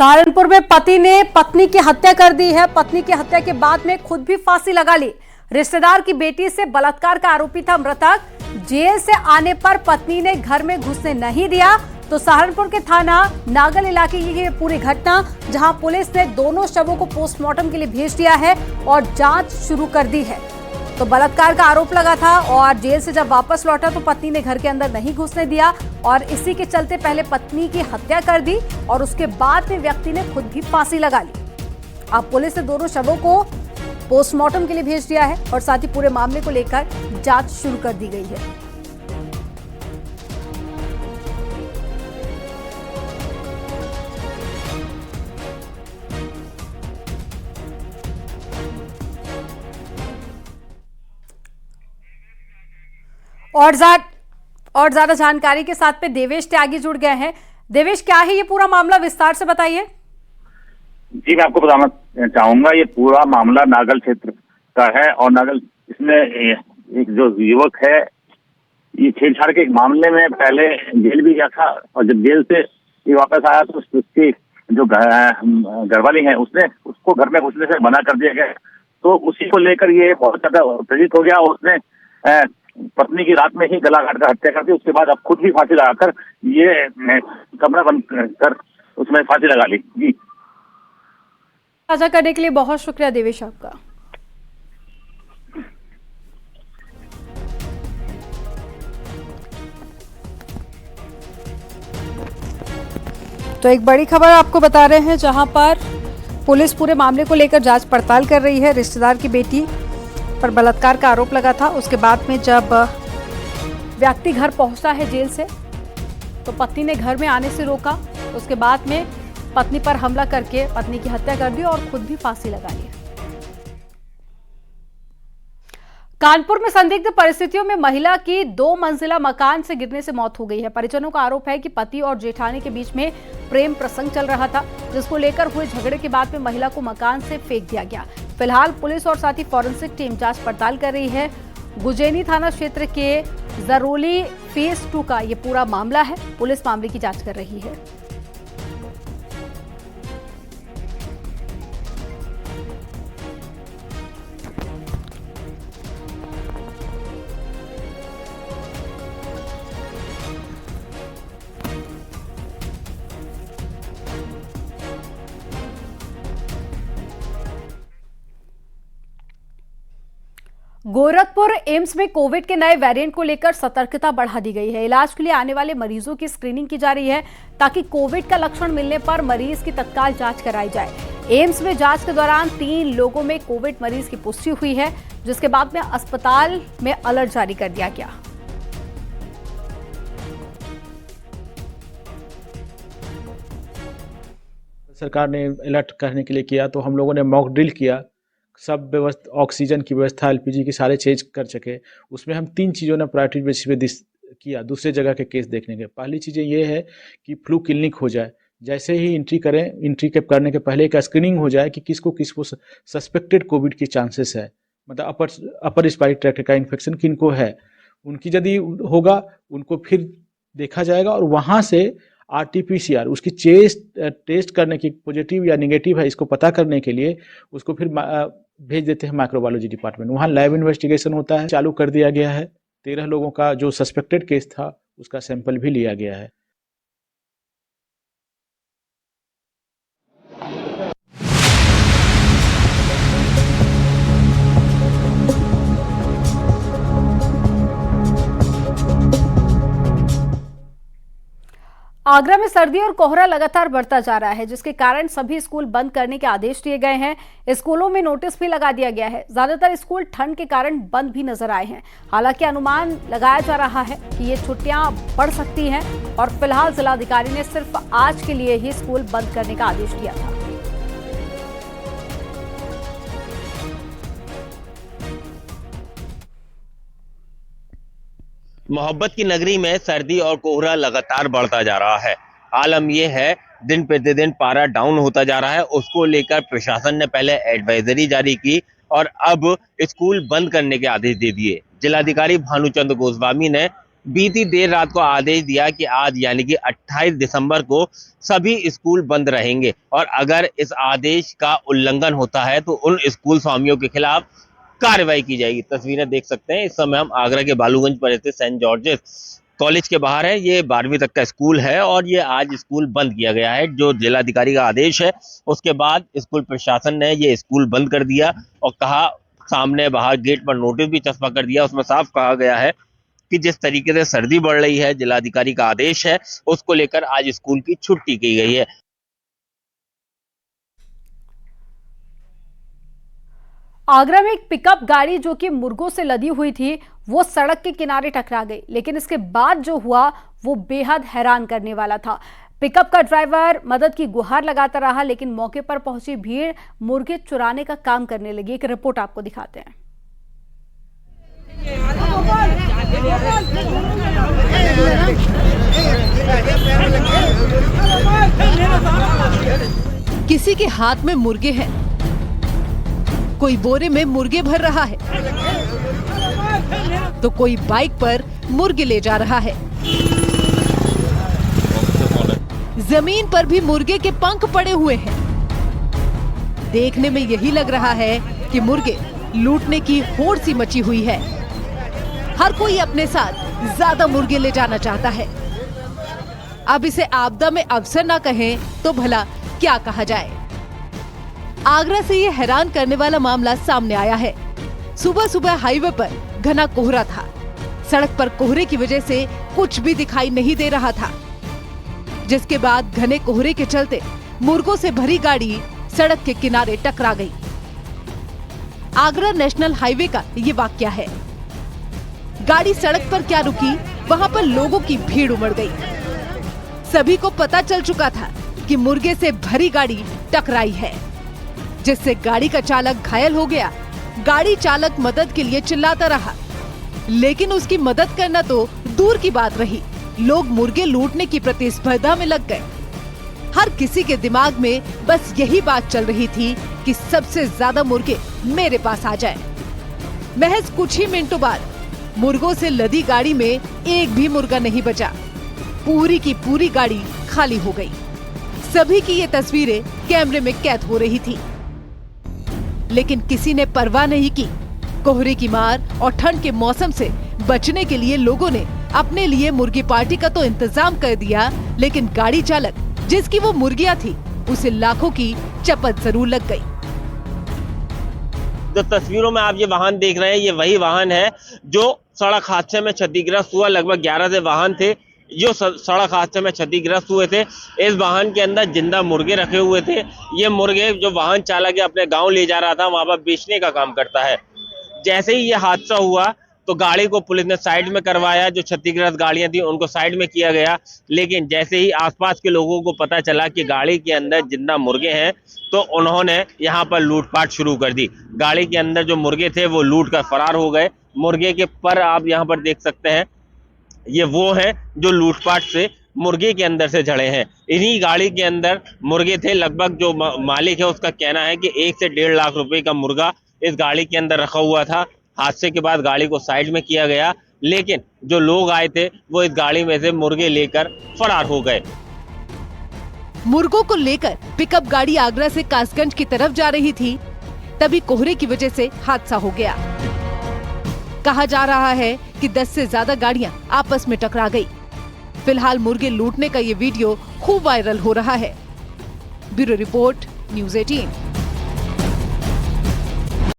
सहारनपुर में पति ने पत्नी की हत्या कर दी है। पत्नी की हत्या के बाद में खुद भी फांसी लगा ली। रिश्तेदार की बेटी से बलात्कार का आरोपी था मृतक। जेल से आने पर पत्नी ने घर में घुसने नहीं दिया। तो सहारनपुर के थाना नागल इलाके की ये पूरी घटना, जहां पुलिस ने दोनों शवों को पोस्टमार्टम के लिए भेज दिया है और जांच शुरू कर दी है। तो बलात्कार का आरोप लगा था और जेल से जब वापस लौटा तो पत्नी ने घर के अंदर नहीं घुसने दिया और इसी के चलते पहले पत्नी की हत्या कर दी और उसके बाद में व्यक्ति ने खुद भी फांसी लगा ली। अब पुलिस ने दोनों शवों को पोस्टमार्टम के लिए भेज दिया है और साथ ही पूरे मामले को लेकर जांच शुरू कर दी गई है। और ज्यादा जानकारी के साथ में देवेश त्यागी जुड़ गए हैं। देवेश, क्या है ये पूरा मामला, विस्तार से बताइए। जी, मैं आपको बताना चाहूंगा, ये पूरा मामला नागल क्षेत्र का है और नागल इसमें एक जो युवक है, ये छेड़छाड़ के एक मामले में पहले जेल भी गया था और जब जेल से ये वापस आया तो उसकी जो घरवाली है उसने उसको घर में घुसने से मना कर दिया गया। तो उसी को लेकर ये बहुत ज्यादा प्रेरित हो गया और उसने पत्नी की रात में ही गला काट कर हत्या कर दी। उसके बाद अब खुद भी फांसी लगाकर ये कमरा बंद कर उसमें फांसी लगा ली। जी, साझा करने के लिए बहुत शुक्रिया देवेश आपका। तो एक बड़ी खबर आपको बता रहे हैं, जहां पर पुलिस पूरे मामले को लेकर जांच पड़ताल कर रही है। रिश्तेदार की बेटी पर बलात्कार का आरोप लगा था। उसके बाद में जब व्यक्ति घर पहुंचा है जेल से तो पत्नी ने घर में आने से रोका। उसके बाद में पत्नी पर हमला करके पत्नी की हत्या कर दी और खुद भी फांसी लगा ली। कानपुर में संदिग्ध परिस्थितियों में महिला की 2 मंजिला मकान से गिरने से मौत हो गई है। परिजनों का आरोप है कि पति और जेठानी के बीच में प्रेम प्रसंग चल रहा था, जिसको लेकर हुए झगड़े के बाद में महिला को मकान से फेंक दिया गया। फिलहाल पुलिस और साथ ही फॉरेंसिक टीम जांच पड़ताल कर रही है। गुजेनी थाना क्षेत्र के जरोली फेज 2 का ये पूरा मामला है। पुलिस मामले की जांच कर रही है। गोरखपुर एम्स में कोविड के नए वेरिएंट को लेकर सतर्कता बढ़ा दी गई है। इलाज के लिए आने वाले मरीजों की स्क्रीनिंग की जा रही है ताकि कोविड का लक्षण मिलने पर मरीज की तत्काल जांच कराई जाए। एम्स में जांच के दौरान 3 लोगों में कोविड मरीज की पुष्टि हुई है, जिसके बाद में अस्पताल में अलर्ट जारी कर दिया गया। सरकार ने अलर्ट करने के लिए किया तो हम लोगों ने मॉक ड्रिल किया। सब व्यवस्था, ऑक्सीजन की व्यवस्था, एलपीजी की सारे चीज कर सके। उसमें हम 3 चीज़ों ने प्रायोरिटी बेसिस पे किया दूसरे जगह के केस देखने के। पहली चीज़ें ये है कि फ्लू क्लिनिक हो जाए। जैसे ही एंट्री करें, एंट्री के करने के पहले एक स्क्रीनिंग हो जाए कि किसको किसको सस्पेक्टेड कोविड की चांसेस है, मतलब अपर रिस्पायरेटरी ट्रैक्ट का इन्फेक्शन किनको है। उनकी यदि होगा उनको फिर देखा जाएगा और वहाँ से RT-PCR उसकी टेस्ट करने की पॉजिटिव या नेगेटिव है इसको पता करने के लिए उसको फिर भेज देते हैं माइक्रोबायोलॉजी डिपार्टमेंट। वहाँ लैब इन्वेस्टिगेशन होता है, चालू कर दिया गया है। 13 लोगों का जो सस्पेक्टेड केस था उसका सैंपल भी लिया गया है। आगरा में सर्दी और कोहरा लगातार बढ़ता जा रहा है, जिसके कारण सभी स्कूल बंद करने के आदेश दिए गए हैं। स्कूलों में नोटिस भी लगा दिया गया है। ज्यादातर स्कूल ठंड के कारण बंद भी नजर आए हैं। हालांकि अनुमान लगाया जा रहा है कि ये छुट्टियां बढ़ सकती हैं और फिलहाल जिलाधिकारी ने सिर्फ आज के लिए ही स्कूल बंद करने का आदेश दिया था। मोहब्बत की नगरी में सर्दी और कोहरा लगातार बढ़ता जा रहा है। आलम यह है, दिन प्रतिदिन पारा डाउन होता जा रहा है। उसको लेकर प्रशासन ने पहले एडवाइजरी जारी की और अब स्कूल बंद करने के आदेश दे दिए। जिलाधिकारी भानुचंद्र गोस्वामी ने बीती देर रात को आदेश दिया कि आज यानी कि 28 दिसंबर को सभी स्कूल बंद रहेंगे और अगर इस आदेश का उल्लंघन होता है तो उन स्कूल स्वामियों के खिलाफ कार्रवाई की जाएगी। तस्वीरें देख सकते हैं, इस समय हम आगरा के बालूगंज पर स्थित सेंट जॉर्जेस कॉलेज के बाहर है। ये 12वीं तक का स्कूल है और ये आज स्कूल बंद किया गया है। जो जिलाधिकारी का आदेश है उसके बाद स्कूल प्रशासन ने ये स्कूल बंद कर दिया और कहा, सामने बाहर गेट पर नोटिस भी चस्पा कर दिया। उसमें साफ कहा गया है कि जिस तरीके से सर्दी बढ़ रही है, जिलाधिकारी का आदेश है, उसको लेकर आज स्कूल की छुट्टी की गई है। आगरा में एक पिकअप गाड़ी जो कि मुर्गों से लदी हुई थी वो सड़क के किनारे टकरा गई, लेकिन इसके बाद जो हुआ वो बेहद हैरान करने वाला था। पिकअप का ड्राइवर मदद की गुहार लगाता रहा, लेकिन मौके पर पहुंची भीड़ मुर्गे चुराने का काम करने लगी। एक रिपोर्ट आपको दिखाते हैं। किसी के हाथ में मुर्गे हैं, कोई बोरे में मुर्गे भर रहा है, तो कोई बाइक पर मुर्गे ले जा रहा है। जमीन पर भी मुर्गे के पंख पड़े हुए हैं। देखने में यही लग रहा है कि मुर्गे लूटने की होड़ सी मची हुई है। हर कोई अपने साथ ज्यादा मुर्गे ले जाना चाहता है। अब इसे आपदा में अवसर ना कहें तो भला क्या कहा जाए। आगरा से ये हैरान करने वाला मामला सामने आया है। सुबह सुबह हाईवे पर घना कोहरा था। सड़क पर कोहरे की वजह से कुछ भी दिखाई नहीं दे रहा था, जिसके बाद घने कोहरे के चलते मुर्गों से भरी गाड़ी सड़क के किनारे टकरा गई। आगरा नेशनल हाईवे का ये वाकया है। गाड़ी सड़क पर क्या रुकी, वहाँ पर लोगों की भीड़ उमड़ गई। सभी को पता चल चुका था कि मुर्गे से भरी गाड़ी टकराई है, जिससे गाड़ी का चालक घायल हो गया। गाड़ी चालक मदद के लिए चिल्लाता रहा, लेकिन उसकी मदद करना तो दूर की बात रही। लोग मुर्गे लूटने की प्रतिस्पर्धा में लग गए। हर किसी के दिमाग में बस यही बात चल रही थी कि सबसे ज्यादा मुर्गे मेरे पास आ जाए। महज कुछ ही मिनटों बाद मुर्गों से लदी गाड़ी में एक भी मुर्गा नहीं बचा। पूरी की पूरी गाड़ी खाली हो गई। सभी की ये तस्वीरें कैमरे में कैद हो रही थी, लेकिन किसी ने परवाह नहीं की। कोहरे की मार और ठंड के मौसम से बचने के लिए लोगों ने अपने लिए मुर्गी पार्टी का तो इंतजाम कर दिया, लेकिन गाड़ी चालक जिसकी वो मुर्गियां थी उसे लाखों की चपत जरूर लग गई। जो तस्वीरों में आप ये वाहन देख रहे हैं, ये वही वाहन है जो सड़क हादसे में क्षतिग्रस्त हुआ। लगभग 11 से वाहन थे जो सड़क हादसे में क्षतिग्रस्त हुए थे। इस वाहन के अंदर जिंदा मुर्गे रखे हुए थे। ये मुर्गे जो वाहन चालक अपने गांव ले जा रहा था, वहां पर बेचने का काम करता है। जैसे ही ये हादसा हुआ तो गाड़ी को पुलिस ने साइड में करवाया। जो क्षतिग्रस्त गाड़ियां थी उनको साइड में किया गया, लेकिन जैसे ही आसपास के लोगों को पता चला कि गाड़ी के अंदर जिंदा मुर्गे हैं तो उन्होंने यहाँ पर लूटपाट शुरू कर दी। गाड़ी के अंदर जो मुर्गे थे वो लूट कर फरार हो गए। मुर्गे के पर आप यहाँ पर देख सकते हैं, ये वो हैं जो लूटपाट से मुर्गे के अंदर से जड़े हैं। इन्हीं गाड़ी के अंदर मुर्गे थे। लगभग जो मालिक है उसका कहना है कि 1 से 1.5 लाख रुपए का मुर्गा इस गाड़ी के अंदर रखा हुआ था। हादसे के बाद गाड़ी को साइड में किया गया, लेकिन जो लोग आए थे वो इस गाड़ी में से मुर्गे लेकर फरार हो गए। मुर्गों को लेकर पिकअप गाड़ी आगरा से कासगंज की तरफ जा रही थी, तभी कोहरे की वजह से हादसा हो गया। कहा जा रहा है कि 10 से ज्यादा गाड़ियां आपस में टकरा गई। फिलहाल मुर्गे लूटने का ये वीडियो खूब वायरल हो रहा है। Bureau report, news 18।